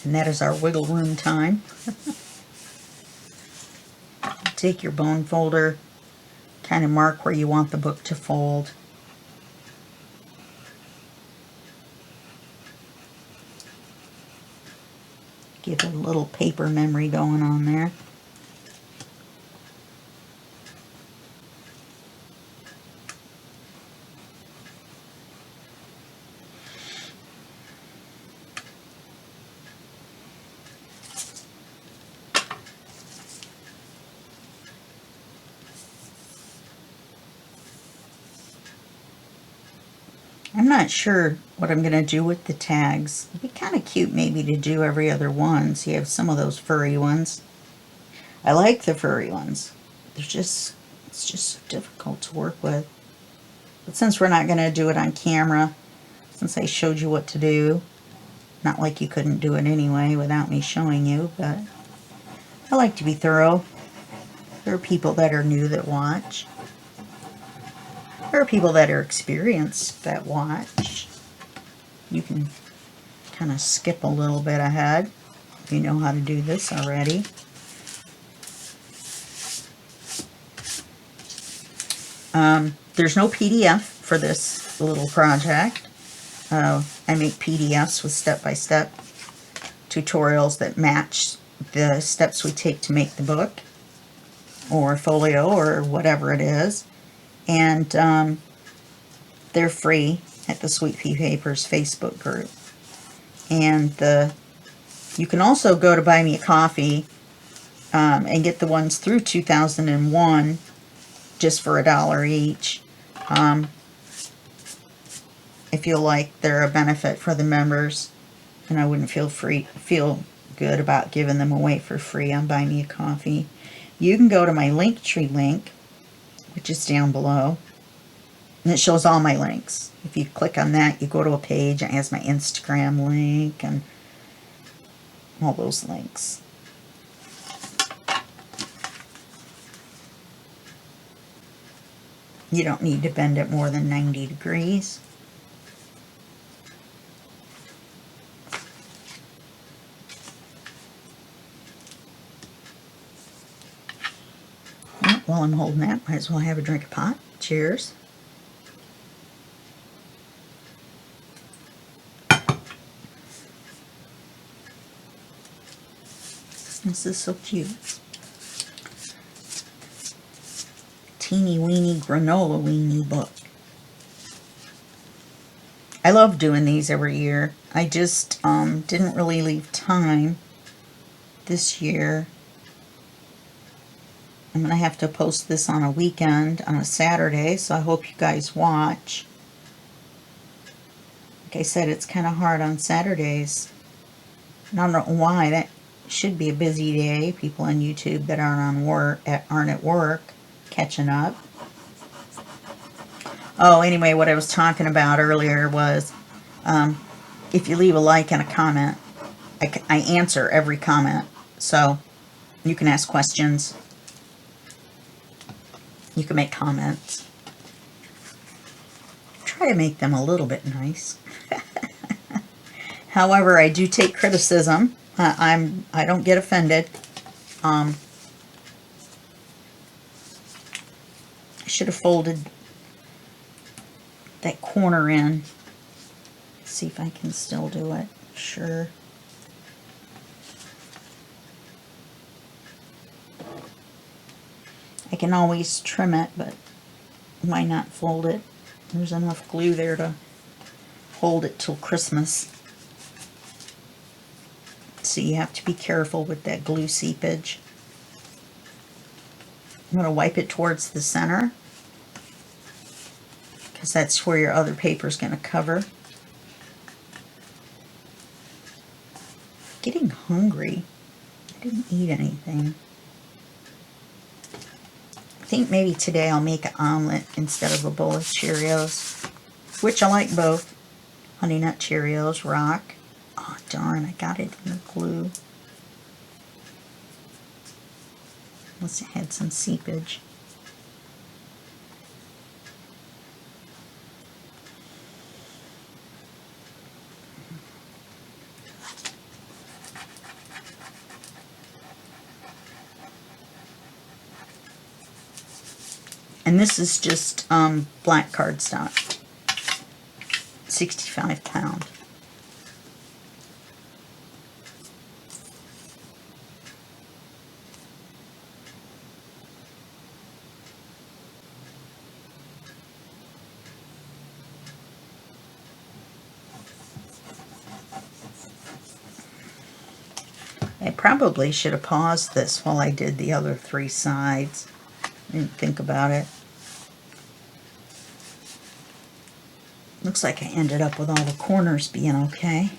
And that is our wiggle room time. Take your bone folder, kind of mark where you want the book to fold. Give a little paper memory going on there. I'm not sure what I'm going to do with the tags. It'd be kind of cute maybe to do every other one, so you have some of those furry ones. I like the furry ones. It's just so difficult to work with. But since we're not going to do it on camera, since I showed you what to do, not like you couldn't do it anyway without me showing you, but I like to be thorough. There are people that are new that watch. There are people that are experienced that watch. You can kind of skip a little bit ahead if you know how to do this already. There's no PDF for this little project. I make PDFs with step-by-step tutorials that match the steps we take to make the book or folio or whatever it is. And they're free at the Sweet Pea Papers Facebook group. And you can also go to Buy Me a Coffee and get the ones through 2001 just for $1 each. I feel like they're a benefit for the members, and I wouldn't feel good about giving them away for free on Buy Me a Coffee. You can go to my Linktree link, which is down below, and it shows all my links. If you click on that, you go to a page and it has my Instagram link and all those links. You don't need to bend it more than 90 degrees. while I'm holding that, might as well have a drink of pot. Cheers. This is so cute. Teeny weeny granola weenie book. I love doing these every year. I just didn't really leave time this year. I'm going to have to post this on a weekend, on a Saturday, so I hope you guys watch. Like I said, it's kind of hard on Saturdays. I don't know why. That should be a busy day. People on YouTube that aren't at work catching up. Oh, anyway, what I was talking about earlier was if you leave a like and a comment, I answer every comment. So you can ask questions. You can make comments. Try to make them a little bit nice. However, I do take criticism. I don't get offended. I should have folded that corner in. See if I can still do it. Sure. I can always trim it, but why not fold it? There's enough glue there to hold it till Christmas. So you have to be careful with that glue seepage. I'm going to wipe it towards the center, because that's where your other paper is going to cover. Getting hungry. I didn't eat anything. I think maybe today I'll make an omelet instead of a bowl of Cheerios, which I like both. Honey Nut Cheerios, rock. Oh darn, I got it in the glue. Must have had some seepage. And this is just black cardstock, 65 pound. I probably should have paused this while I did the other three sides. I didn't think about it. Looks like I ended up with all the corners being okay.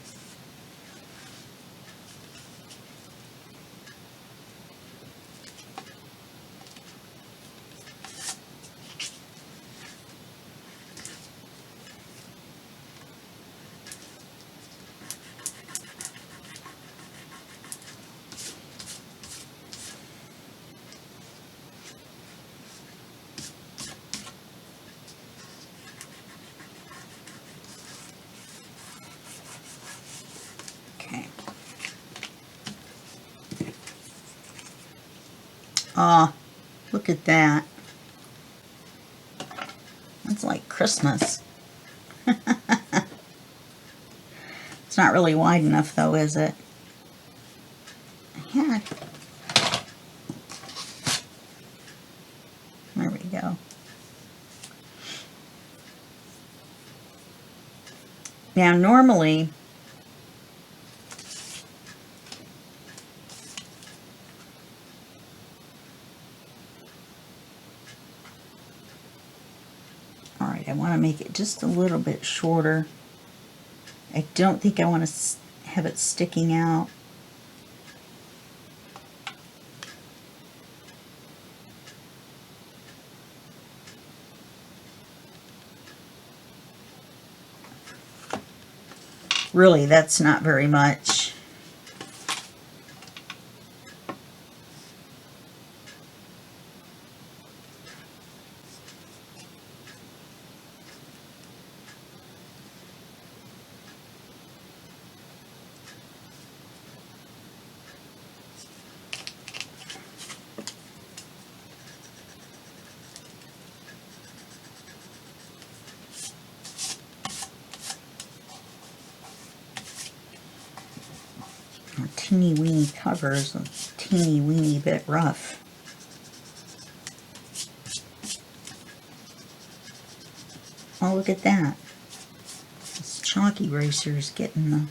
Ah, look at that. That's like Christmas. It's not really wide enough though, is it? Yeah. There we go. Now normally I want to make it just a little bit shorter. I don't think I want to have it sticking out. Really, that's not very much. teeny weeny cover is a teeny weeny bit rough. Oh, look at that. This chalk eraser is getting the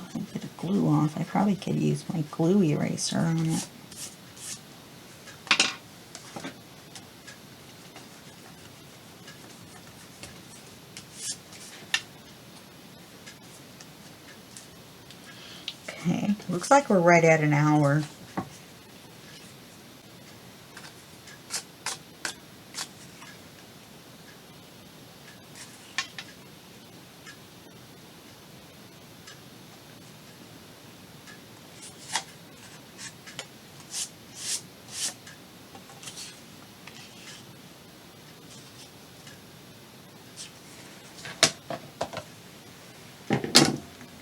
little bit of glue off. I probably could use my glue eraser on it. Okay, looks like we're right at an hour.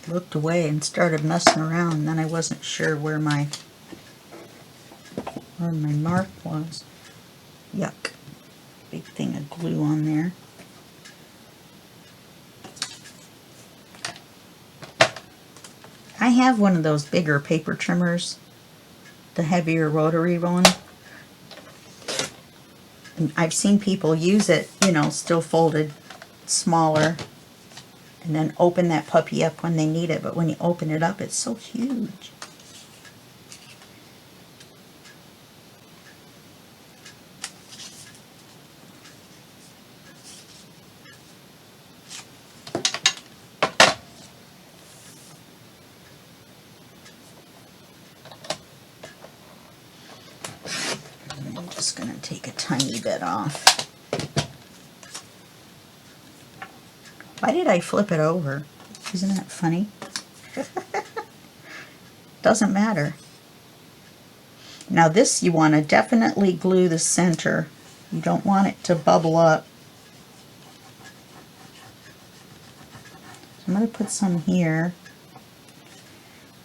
Looked away and started messing around, and then I wasn't sure where my mark was. Yuck. Big thing of glue on there. I have one of those bigger paper trimmers, the heavier rotary one. And I've seen people use it, you know, still folded smaller, and then open that puppy up when they need it. But when you open it up, it's so huge. And I'm just going to take a tiny bit off. Why did I flip it over? Isn't that funny? Doesn't matter. Now this, you want to definitely glue the center. You don't want it to bubble up. So I'm going to put some here.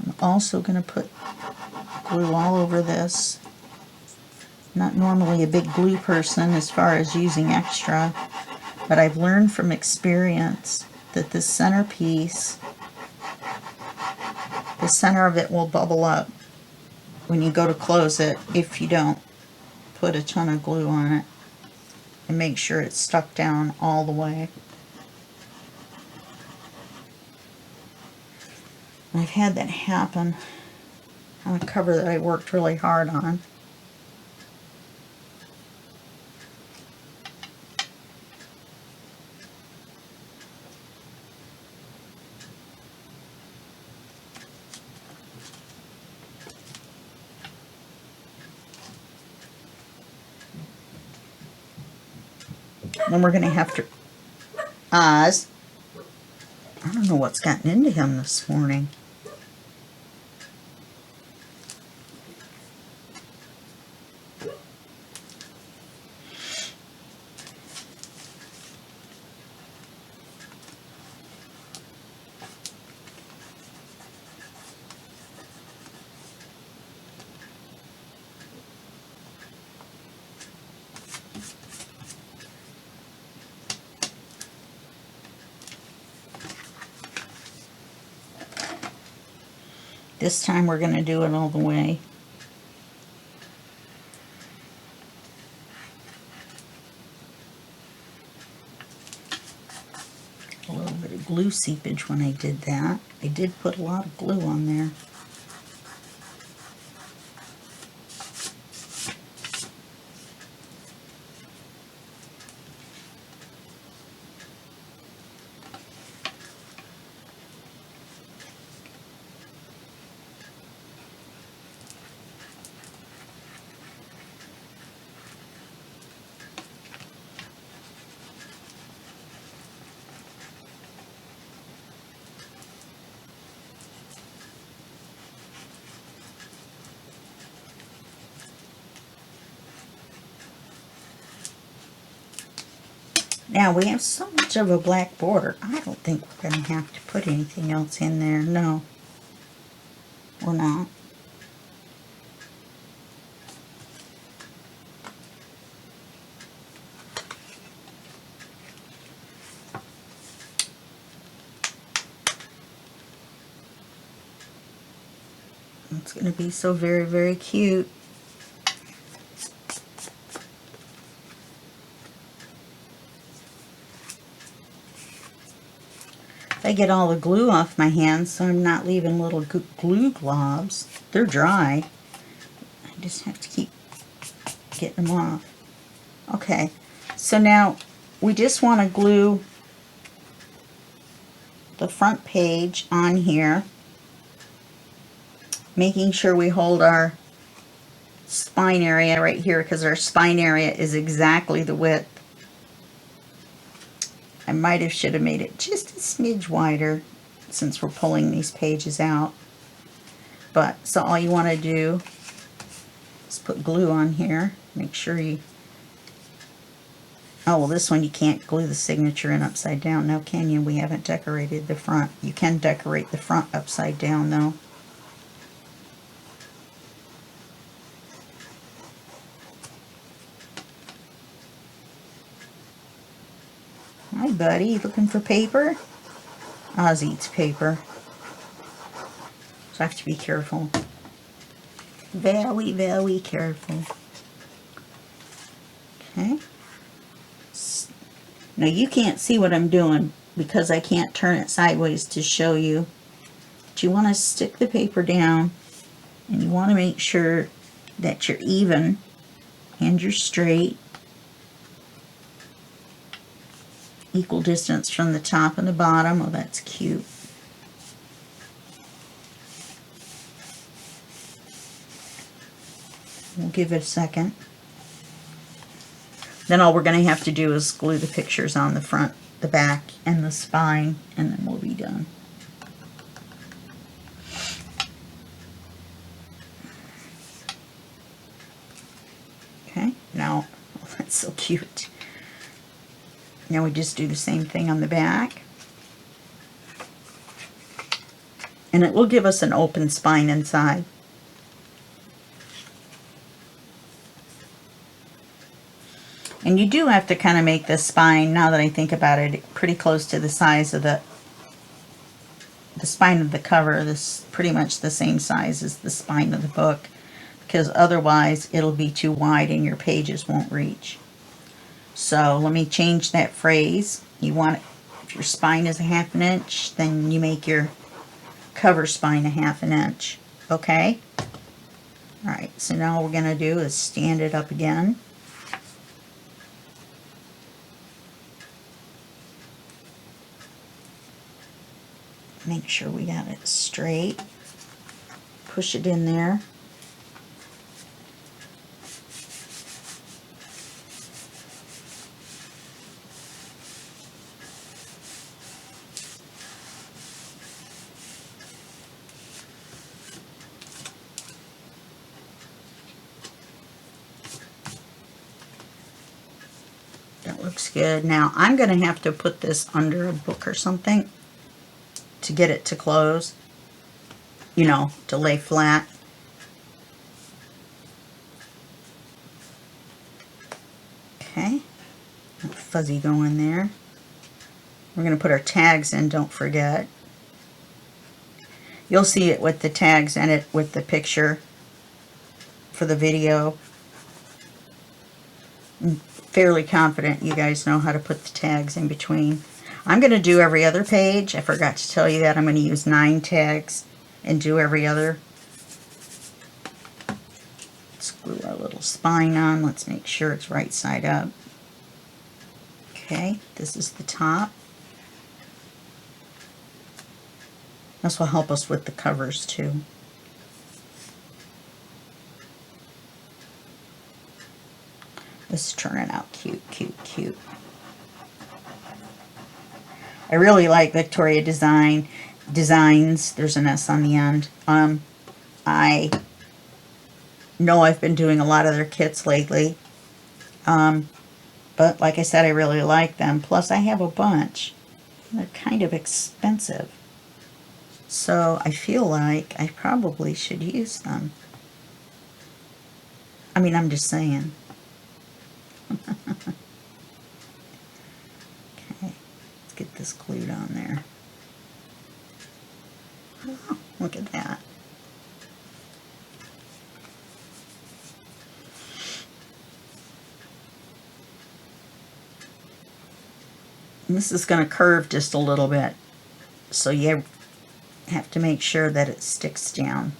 I'm also going to put glue all over this. Not normally a big glue person as far as using extra, but I've learned from experience that this centerpiece, the center of it will bubble up when you go to close it if you don't put a ton of glue on it, and make sure it's stuck down all the way. I've had that happen on a cover that I worked really hard on. Then we're going to have to, Oz, I don't know what's gotten into him this morning. This time we're going to do it all the way. A little bit of glue seepage when I did that. I did put a lot of glue on there. Now we have so much of a black border. I don't think we're going to have to put anything else in there. No, we're not. It's going to be so very, very cute. I get all the glue off my hands, so I'm not leaving little glue globs. They're dry. I just have to keep getting them off. Okay, so now we just want to glue the front page on here, making sure we hold our spine area right here, because our spine area is exactly the width. I might have should have made it just a smidge wider since we're pulling these pages out. But so all you want to do is put glue on here. Make sure you, oh well, this one you can't glue the signature in upside down now, can you? We haven't decorated the front. You can decorate the front upside down though. Hi buddy, looking for paper? Oz eats paper. So I have to be careful. Very, very careful. Okay. Now you can't see what I'm doing because I can't turn it sideways to show you. But you want to stick the paper down and you want to make sure that you're even and you're straight. Equal distance from the top and the bottom. Oh, that's cute. We'll give it a second. Then all we're going to have to do is glue the pictures on the front, the back, and the spine, and then we'll be done. Okay, now, oh, that's so cute. Now we just do the same thing on the back. And it will give us an open spine inside. And you do have to kind of make this spine, now that I think about it, pretty close to the size of the spine of the cover. This is pretty much the same size as the spine of the book, because otherwise it'll be too wide and your pages won't reach. So let me change that phrase. You want it, if your spine is 1/2 inch, then you make your cover spine 1/2 inch. Okay? Alright, so now all we're going to do is stand it up again. Make sure we got it straight. Push it in there. That looks good. Now I'm going to have to put this under a book or something to get it to close, you know, to lay flat. Okay, fuzzy going there. We're going to put our tags in, don't forget. You'll see it with the tags in it with the picture for the video. I'm fairly confident you guys know how to put the tags in between. I'm going to do every other page. I forgot to tell you that. I'm going to use 9 tags and do every other. Let's glue our little spine on. Let's make sure it's right side up. Okay, this is the top. This will help us with the covers too. This is turning out cute, cute, cute. I really like Victoria Designs. There's an S on the end. I know I've been doing a lot of their kits lately. But like I said, I really like them. Plus I have a bunch. They're kind of expensive. So I feel like I probably should use them. I mean, I'm just saying. Get this glued on there. Oh, look at that. And this is going to curve just a little bit, so you have to make sure that it sticks down.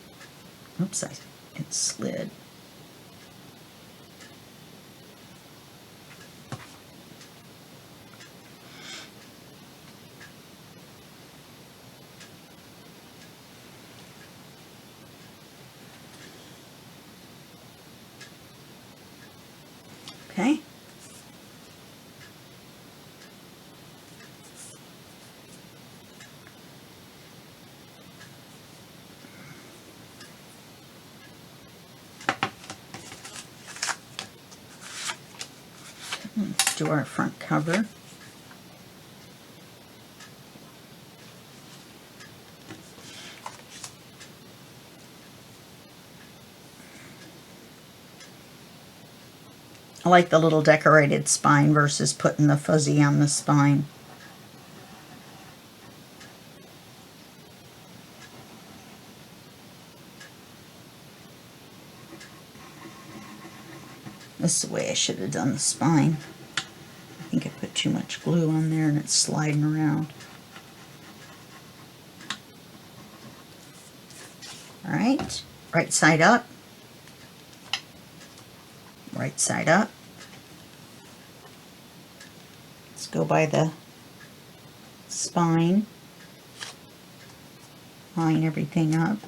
Oops, it slid. Okay. Let's do our front cover. I like the little decorated spine versus putting the fuzzy on the spine. This is the way I should have done the spine. I think I put too much glue on there and it's sliding around. Alright, right side up. Right side up. Let's go by the spine. Line everything up.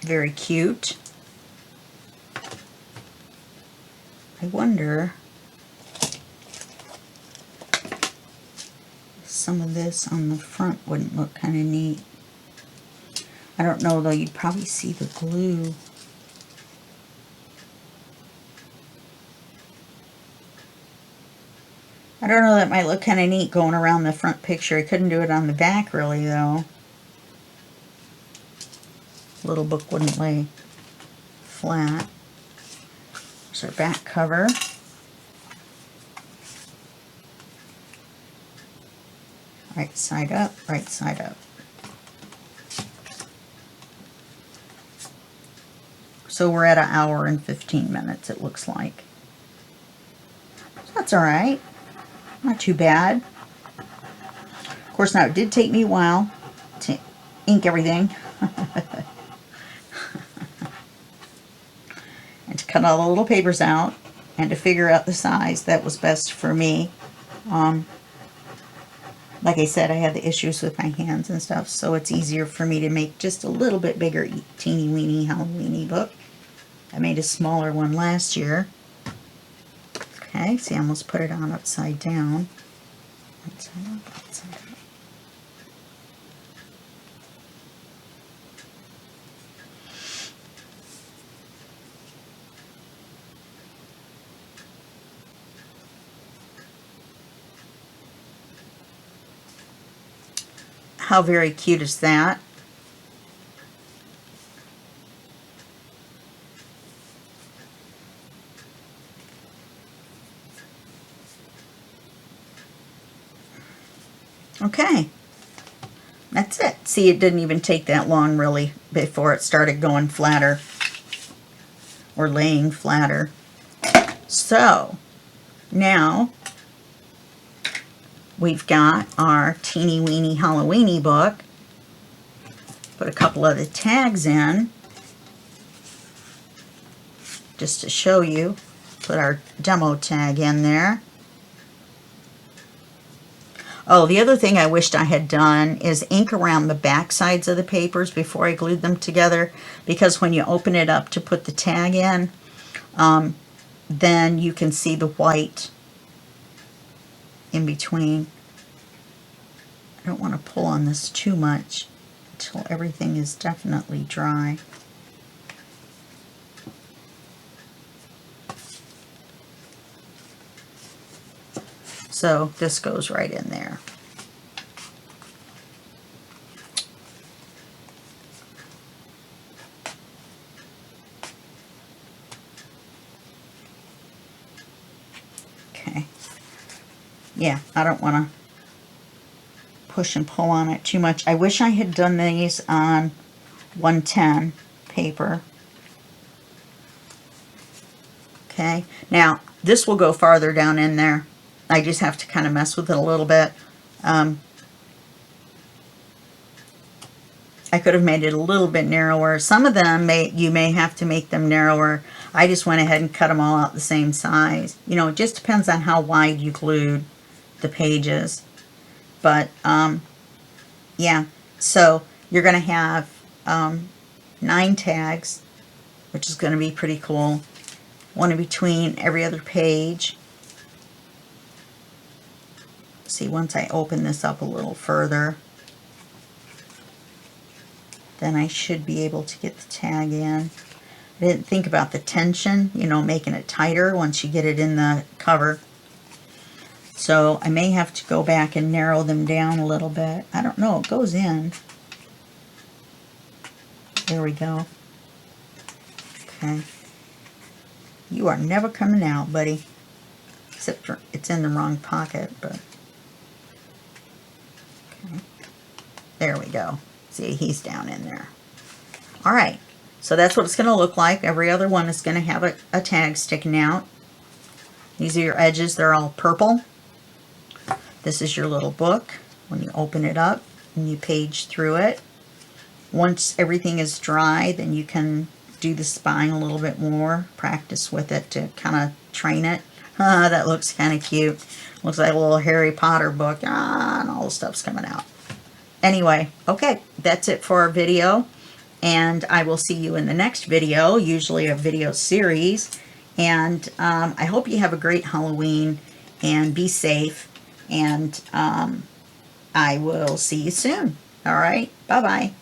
Very cute. I wonder if some of this on the front wouldn't look kind of neat. I don't know though, you'd probably see the glue. I don't know, that might look kind of neat going around the front picture. I couldn't do it on the back really though. Little book wouldn't lay flat. There's our back cover. Right side up, right side up. So we're at 1 hour and 15 minutes, it looks like. So that's all right. Not too bad. Of course, now it did take me a while to ink everything. And to cut all the little papers out and to figure out the size that was best for me. Like I said, I had the issues with my hands and stuff, so it's easier for me to make just a little bit bigger teeny weeny Halloweeny book. I made a smaller one last year. Okay, see, I almost put it on upside down. Upside up, upside up. How very cute is that? Okay, that's it. See, it didn't even take that long really before it started going flatter or laying flatter. So now we've got our teeny weeny Halloweeny book. Put a couple of the tags in just to show you. Put our demo tag in there. Oh, the other thing I wished I had done is ink around the back sides of the papers before I glued them together, because when you open it up to put the tag in, then you can see the white in between. I don't want to pull on this too much until everything is definitely dry. So this goes right in there. Okay. Yeah, I don't want to push and pull on it too much. I wish I had done these on 110 paper. Okay, now this will go farther down in there. I just have to kind of mess with it a little bit. I could have made it a little bit narrower. Some of them you may have to make them narrower. I just went ahead and cut them all out the same size. You know, it just depends on how wide you glued the pages. But yeah, so you're going to have 9 tags, which is going to be pretty cool. One in between every other page. See, once I open this up a little further, then I should be able to get the tag in. I didn't think about the tension, you know, making it tighter once you get it in the cover. So I may have to go back and narrow them down a little bit. I don't know, it goes in. There we go. Okay. You are never coming out, buddy. Except for it's in the wrong pocket, but... Okay. There we go. See, he's down in there. Alright, so that's what it's going to look like. Every other one is going to have a tag sticking out. These are your edges. They're all purple. This is your little book. When you open it up and you page through it. Once everything is dry, then you can do the spine a little bit more. Practice with it to kind of train it. That looks kind of cute. Looks like a little Harry Potter book. And all the stuff's coming out. Anyway, okay, that's it for our video, and I will see you in the next video, usually a video series, and I hope you have a great Halloween, and be safe, and I will see you soon. All right, bye-bye.